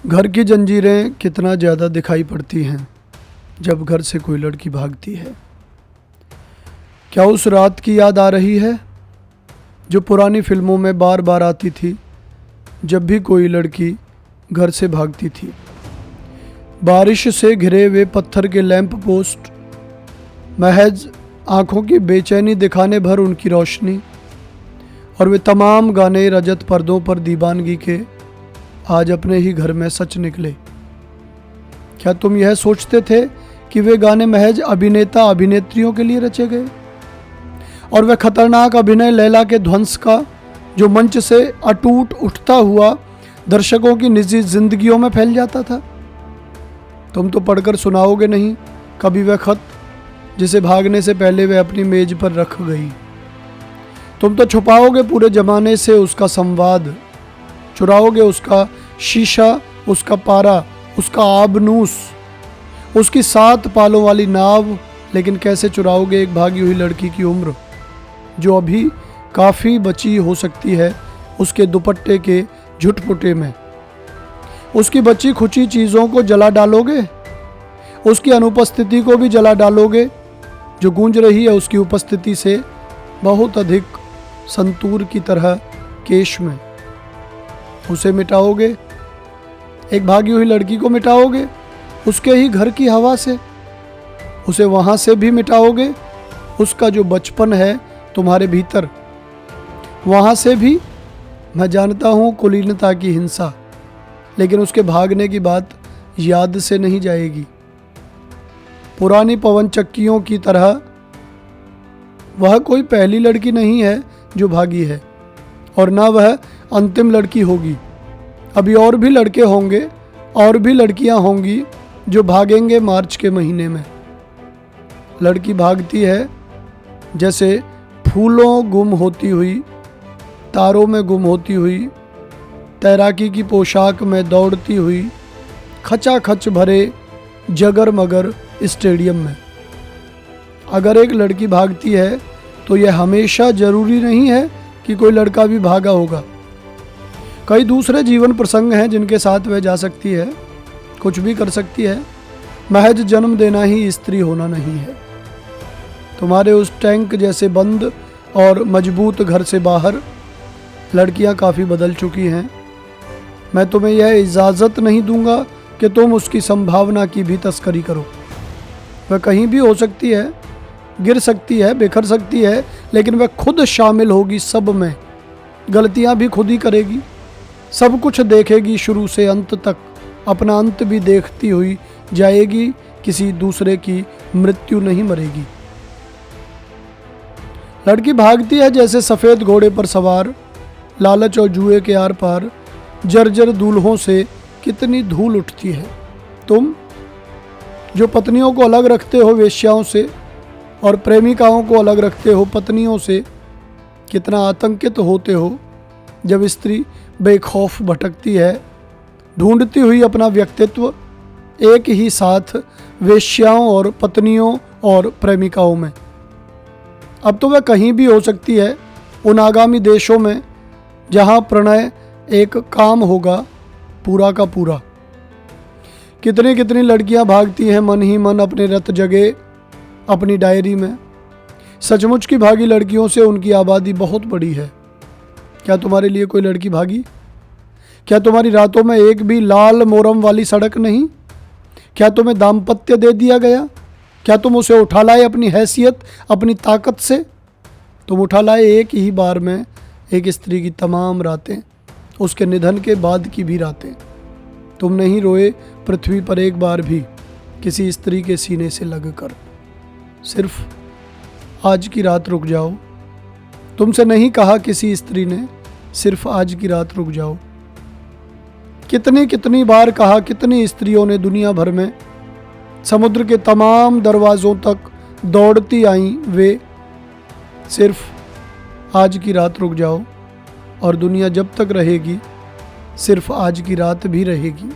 घर की जंजीरें कितना ज़्यादा दिखाई पड़ती हैं जब घर से कोई लड़की भागती है। क्या उस रात की याद आ रही है जो पुरानी फिल्मों में बार बार आती थी जब भी कोई लड़की घर से भागती थी? बारिश से घिरे हुए पत्थर के लैंप पोस्ट, महज आंखों की बेचैनी दिखाने भर उनकी रोशनी, और वे तमाम गाने रजत पर्दों पर दीवानगी के आज अपने ही घर में सच निकले। क्या तुम यह सोचते थे कि वे गाने महज अभिनेता अभिनेत्रियों के लिए रचे गए, और वह खतरनाक अभिनय लैला के ध्वंस का जो मंच से अटूट उठता हुआ दर्शकों की निजी जिंदगियों में फैल जाता था? तुम तो पढ़कर सुनाओगे नहीं कभी वह खत जिसे भागने से पहले वह अपनी मेज पर रख गई। तुम तो छुपाओगे पूरे जमाने से उसका संवाद, चुराओगे उसका शीशा, उसका पारा, उसका आबनूस, उसकी 7 पालों वाली नाव, लेकिन कैसे चुराओगे एक भागी हुई लड़की की उम्र जो अभी काफ़ी बची हो सकती है उसके दुपट्टे के झुटपुटे में? उसकी बची खुची चीज़ों को जला डालोगे, उसकी अनुपस्थिति को भी जला डालोगे जो गूंज रही है उसकी उपस्थिति से बहुत अधिक संतूर की तरह केश में। उसे मिटाओगे, एक भागी हुई लड़की को मिटाओगे उसके ही घर की हवा से, उसे वहाँ से भी मिटाओगे उसका जो बचपन है तुम्हारे भीतर, वहाँ से भी। मैं जानता हूँ कुलीनता की हिंसा, लेकिन उसके भागने की बात याद से नहीं जाएगी। पुरानी पवन चक्कियों की तरह वह कोई पहली लड़की नहीं है जो भागी है, और ना वह अंतिम लड़की होगी। अभी और भी लड़के होंगे और भी लड़कियां होंगी जो भागेंगे मार्च के महीने में। लड़की भागती है जैसे फूलों गुम होती हुई, तारों में गुम होती हुई, तैराकी की पोशाक में दौड़ती हुई, खचाखच भरे जगर मगर स्टेडियम में। अगर एक लड़की भागती है तो यह हमेशा जरूरी नहीं है कि कोई लड़का भी भागा होगा। कई दूसरे जीवन प्रसंग हैं जिनके साथ वह जा सकती है, कुछ भी कर सकती है। महज जन्म देना ही स्त्री होना नहीं है। तुम्हारे उस टैंक जैसे बंद और मजबूत घर से बाहर लड़कियां काफ़ी बदल चुकी हैं। मैं तुम्हें यह इजाज़त नहीं दूंगा कि तुम उसकी संभावना की भी तस्करी करो। वह कहीं भी हो सकती है, गिर सकती है, बिखर सकती है, लेकिन वह खुद शामिल होगी सब में। गलतियां भी खुद ही करेगी, सब कुछ देखेगी शुरू से अंत तक, अपना अंत भी देखती हुई जाएगी, किसी दूसरे की मृत्यु नहीं मरेगी। लड़की भागती है जैसे सफ़ेद घोड़े पर सवार, लालच और जुए के आर पार जर्जर दूल्हों से कितनी धूल उठती है। तुम जो पत्नियों को अलग रखते हो वेश्याओं से और प्रेमिकाओं को अलग रखते हो पत्नियों से, कितना आतंकित होते हो जब स्त्री बेखौफ भटकती है, ढूंढती हुई अपना व्यक्तित्व एक ही साथ वेश्याओं और पत्नियों और प्रेमिकाओं में। अब तो वह कहीं भी हो सकती है, उन आगामी देशों में जहां प्रणय एक काम होगा पूरा का पूरा। कितनी कितनी लड़कियां भागती हैं मन ही मन अपने रत जगे अपनी डायरी में। सचमुच की भागी लड़कियों से उनकी आबादी बहुत बड़ी है। क्या तुम्हारे लिए कोई लड़की भागी? क्या तुम्हारी रातों में एक भी लाल मोरम वाली सड़क नहीं? क्या तुम्हें दाम्पत्य दे दिया गया? क्या तुम उसे उठा लाए अपनी हैसियत, अपनी ताकत से? तुम उठा लाए एक ही बार में एक स्त्री की तमाम रातें, उसके निधन के बाद की भी रातें। तुम नहीं रोए पृथ्वी पर एक बार भी किसी स्त्री के सीने से लगकर। सिर्फ आज की रात रुक जाओ। तुमसे नहीं कहा किसी स्त्री ने, सिर्फ आज की रात रुक जाओ। कितनी कितनी बार कहा कितनी स्त्रियों ने दुनिया भर में, समुद्र के तमाम दरवाज़ों तक दौड़ती आईं वे, सिर्फ आज की रात रुक जाओ। और दुनिया जब तक रहेगी सिर्फ आज की रात भी रहेगी।